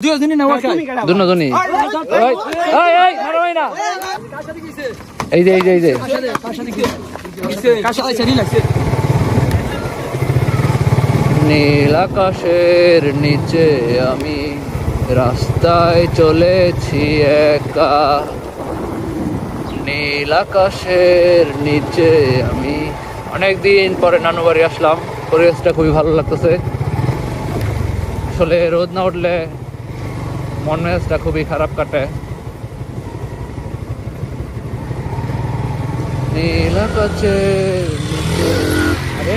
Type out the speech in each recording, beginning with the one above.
নীল আকাশের নিচে আমি রাস্তায় চলেছি একা, নীল আকাশের নিচে আমি। অনেকদিন পরে নানু বাড়ি আসলাম, পরিবেশটা খুবই ভালো লাগতেছে। আসলে রোদ না উঠলে মন মেজাজটা খুবই খারাপ কাটে। নীল আকাশের নিচে আরে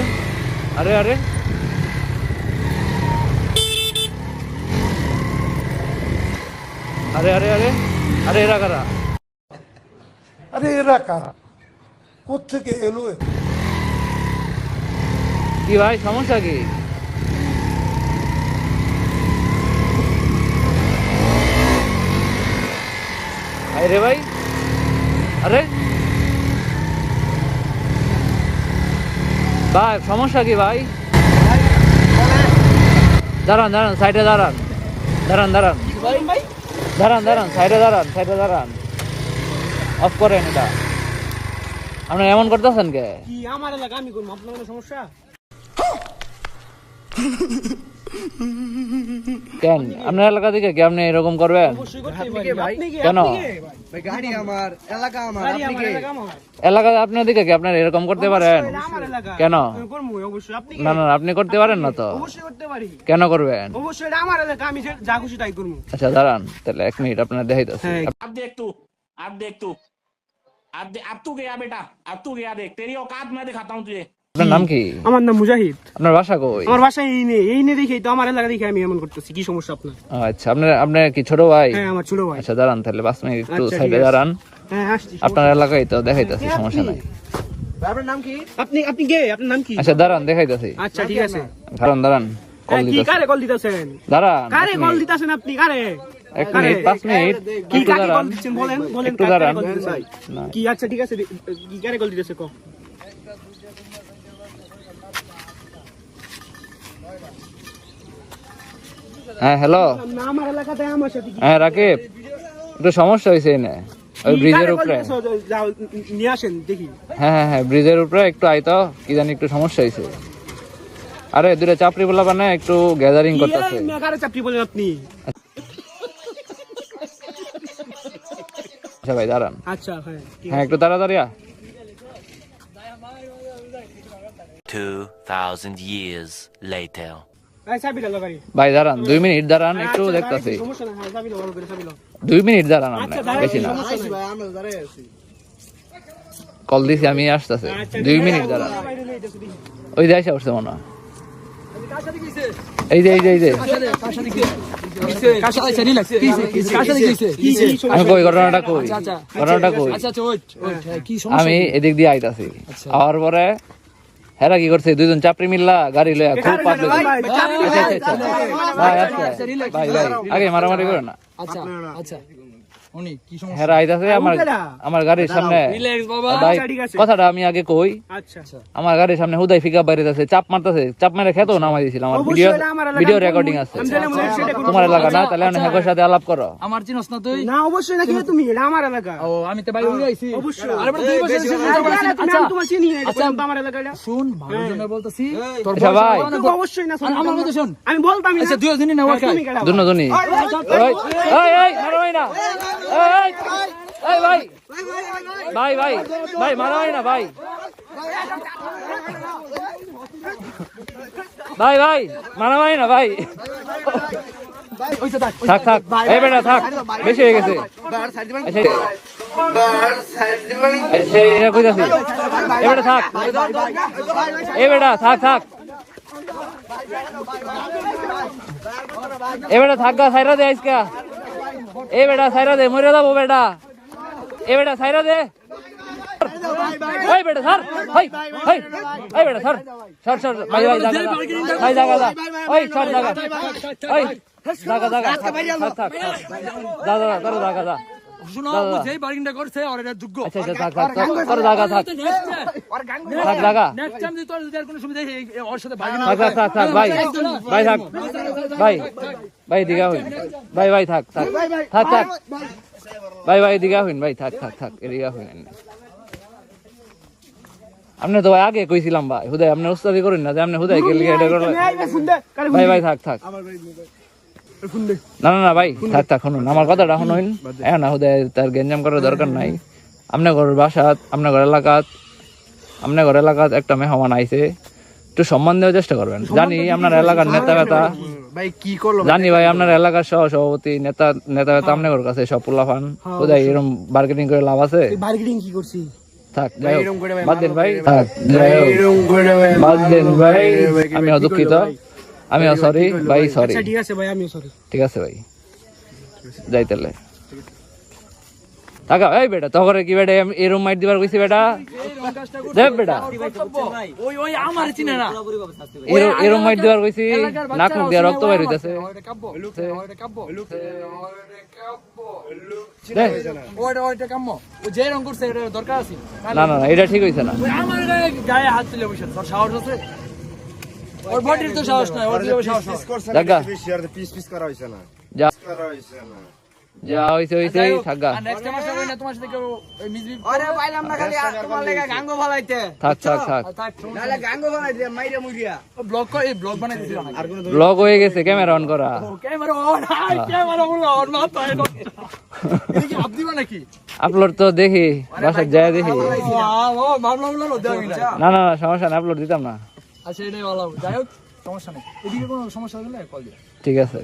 আরে আরে আরে আরে আরে আরে এরা কারা? আরে এরা কারা? কোত্থেকে এলো? কি ভাই, সমস্যা কি? আরে ভাই, আরে ভাই সমস্যা কি ভাই? দাঁড়ান দাঁড়ান, সাইডে দাঁড়ান, দাঁড়ান দাঁড়ান দাঁড়ান দাঁড়ান, সাইডে দাঁড়ান, সাইডে দাঁড়ান। অফ করেন এটা। আপনি এমন করতেছেন কে? কি আমার এলাকা আমি করব, আপনার কোনো সমস্যা? কেন আপনার এলাকা থেকে কি আপনি এরকম করবেন? অবশ্যই করতে পারি ভাই। কেন? ভাই গাড়ি আমার, এলাকা আমার, আপনি কে? এলাকা আপনার দিকে কি আপনার এরকম করতে পারেন? আমার এলাকা। কেন? আমি করব অবশ্যই। আপনি না না, আপনি করতে পারেন না তো। অবশ্যই করতে পারি। কেন করবেন? অবশ্যই এটা আমার এলাকা, আমি যা খুশি তাই করব। আচ্ছা দাঁড়ান, তাহলে 1 মিনিট আপনার দেখাইতেছি। अब देख तू अब तू गया बेटा, अब तू गया, देख तेरी औकात मैं दिखाता हूँ तुझे। আপনার নাম কি? আমার নাম মুজাহিদ। আপনার বাসা কই? আমার বাসা এই নেই দেখি তো, আমার এলাকা দেখে আমি এমন করতেছি। কি সমস্যা আপনার? আচ্ছা, আপনার কি ছোট ভাই? হ্যাঁ আমার ছোট ভাই। আচ্ছা দাঁড়ান, তাহলে 5 মিনিট একটু আচ্ছা, সাইডে ঠিক আছে। দাঁড়ান। হ্যাঁ আসছি। আপনার এলাকায় তো দেখাইতেছি, সমস্যা নাই। আপনার নাম কি? আপনি কে? আপনার নাম কি? আচ্ছা দাঁড়ান, দেখাইতেছি। আচ্ছা ঠিক আছে। দাঁড়ান দাঁড়ান, কল কি দিতেছি। কারে কল দিতেছেন? দাঁড়ান, কারে কল দিতেছেন আপনি? কারে? 1 মিনিট, 5 মিনিট কি একটু কাকে কল দাঁড়ান, দিচ্ছেন বলেন, বলেন একটু কাকে দাঁড়ান। কল দিতেছেন? না। কি আচ্ছা ঠিক আছে, কি কারে কল দিতেছে কো? হ্যাঁ হ্যালো, না আমার এলাকাতে আমার সাথে কি? হ্যাঁ রাকিব, একটু সমস্যা হয়েছে না ওই ব্রিজের উপরে। যাও নিয়ে আসেন দেখি। হ্যাঁ হ্যাঁ হ্যাঁ, ব্রিজের উপরে একটু আইতো, কি জানি একটু সমস্যা হয়েছে। আরে দুটো চাপড়ি বলা মানে একটু গ্যাদারিং করতেছে। কারে চাপড়ি বলেন আপনি? আচ্ছা ভাই দাঁড়ান। আচ্ছা হ্যাঁ হ্যাঁ একটু তাড়াতাড়ি। 2000 years later. এই চাবি দাও গাড়ি। ভাই দাঁড়ান, 2 মিনিট দাঁড়ান, একটু দেখতেছি। সমস্যা না, চাবি দাও, ভালো করে চাবি দাও। 2 মিনিট দাঁড়ান, আপনি আচ্ছা দাঁড়াই, বেশি না। সমস্যা নাই ভাই, আমরা দাঁড়াই আছি। কল দিছি আমি, আসতেছে। 2 মিনিট দাঁড়ান। ওই যে আইসা উঠছে মনে হয়। কার সাথে গিয়েছে? এই যে এই যে এই যে কার সাথে গিয়েছে? কার সাথে আইছে রিল্যাক্স। কার সাথে গিয়েছে? আমি কই, ঘটনাটা কই, ঘটনাটা কই। আচ্ছা ওইট কি সমস্যা? আমি এদিক দিয়ে আইতাছি, আওয়ার পরে হেরা কি করছে, দুইজন চাপড়ি মিল্লা গাড়ি লইয়া খুব পাবলিক। ভাই আচ্ছা ভাই ভাই, আগে মারামারি করে না। আচ্ছা আচ্ছা উনি কি সমস্যা? হেরা আইতাছে আমার গাড়ির সামনে। ভাই কথাটা আমি আগে কই, আচ্ছা আমার গাড়ির সামনে হুদাই ফিকা বাইরেছে, চাপ মারতেছে, চাপ মেরে খেতেও নামাই দিছিল। আমার ভিডিও রেকর্ডিং আছে। তোমার এলাকা না, তাহলে আমি হেগোর সাথে আলাপ করো। আমার চিনস না তুই? না অবশ্যই না, কি তুমি? এটা আমার এলাকা। ও আমি তো ভাই উড়ে আইছি। অবশ্যই। আরে বড় 2 বছর আচ্ছা আমি তোমার চিনি না, এটা আমার এলাকা। এটা শুন, ভালো জন্য বলতাছি তোর ভাই অবশ্যই না, শুন আমার কথা শুন। আমি বলতাম না। আচ্ছা 2 দিনই না ওকে। দুনজনই। এই এই মারোই না। এই এই ভাই ভাই ভাই ভাই মারোই না ভাই। ভাই ভাই মারামারি না ভাই। থাক থাক, এই বেটা থাক, বেশি হয়ে গেছে। এবারে থাক, এ বেটা থাক থাক, এ বেটা থাক গা, সাইরা দে আজকা। এ বেটা সাইরা দে, মরে যাবো বেটা। এ বেটা সাইরা দে। এই বেটা স্যার, হাই হাই, এই বেটা স্যার, স্যার স্যার, ভাই ভাই জায়গা দা, ভাই জায়গা দা, ওই স্যার জায়গা, ওই জায়গা জায়গা, থাক থাক, দাদা দাদা জায়গা দা, শুনো ও যেই বার্গেনিংটা করছে ওর এটা যোগ্য আচ্ছা আচ্ছা থাক থাক থাক তোর জায়গা থাক থাক জায়গা নেক্সট টাইম যদি তোর যদি আর কোনো সুবিধা ওর সাথে বার্গেনিং থাক থাক থাক থাক ভাই ভাই থাক ভাই ভাই দিঘা হইন ভাই ভাই থাক থাক থাক থাক ভাই ভাই দিঘা হইন ভাই থাক থাক থাক এদিঘা হইন আপনি তো ভাই আগে কইছিলাম ভাই হুদাই আপনি উস্তাদি করেন না যে আপনি হুদাই গেলে এটা করলেন ভাই ভাই থাক থাক না না না ভাই থাক থাক শুনুন আমার কথাটা শুনুন না হুদাই তার গেঞ্জাম করার দরকার নাই আপনার ঘরের বাসাত আপনার ঘরের এলাকাত একটা মেহমান আইছে একটু সম্মান দেওয়ার চেষ্টা করবেন জানি আপনার এলাকার নেতা বেতা ভাই কি করলো জানি ভাই আপনার এলাকার সভাপতি নেতা বেতা আপনার কাছে সব পোলাফান হুদাই এরকম বার্গেনিং করে লাভ আছে বার্গেনিং কি করছি থাক যাই হোক বাদ দেন ভাই থাক যাই হোক বাদ দেন ভাই আমি দুঃখিত আমি সরি ভাই সরি ঠিক আছে ভাই আমি সরি ঠিক আছে ভাই যাই তাহলে টাকা এই বেটা তখন কি বেটা এই রুম মাইট দিবার কইছি বেটা দেখ বেটা ওই ওই আমার চিনে না এই রুম মাইট দিবার কইছি নাক মুখ দিয়া রক্ত বাইর হইতাছে ওইটা কাম্য ও যে রং করছে এটা দরকার আছে না না না এটা ঠিক হইছে না ওই আমার গায়ে হাত তুলে বসে তোর সাহস আছে ওর বডির তো সাহস নাই ওর যে সাহস জাগা পিস করা হইছে না যা করা হইছে না যা হইছে হইছে থাকা নেক্সট টাইম আসলে না তোমার সাথে কেউ ওই মিসবি আরে পাইলাম না খালি তোমার লাগা গাঙ্গো ফলাইতে থাক থাক থাক নালে গাঙ্গো ফলাইতে মাইরে মুরিয়া ব্লগ কো এই ব্লগ বানাই দিছিল না ব্লগ হয়ে গেছে ক্যামেরা অন করা ক্যামেরা অন হাই ক্যামেরা অন না তো এটা কি আপনি নাকি আপলোড তো দেখি বাসা যায় দেখি ও মামলা হলো দেওয়া না না না সমস্যা না আপলোড দিতাম না আচ্ছা এটাই ভালো যাই হোক সমস্যা নেই এদিকে কোনো সমস্যা হলে কল দিও ঠিক আছে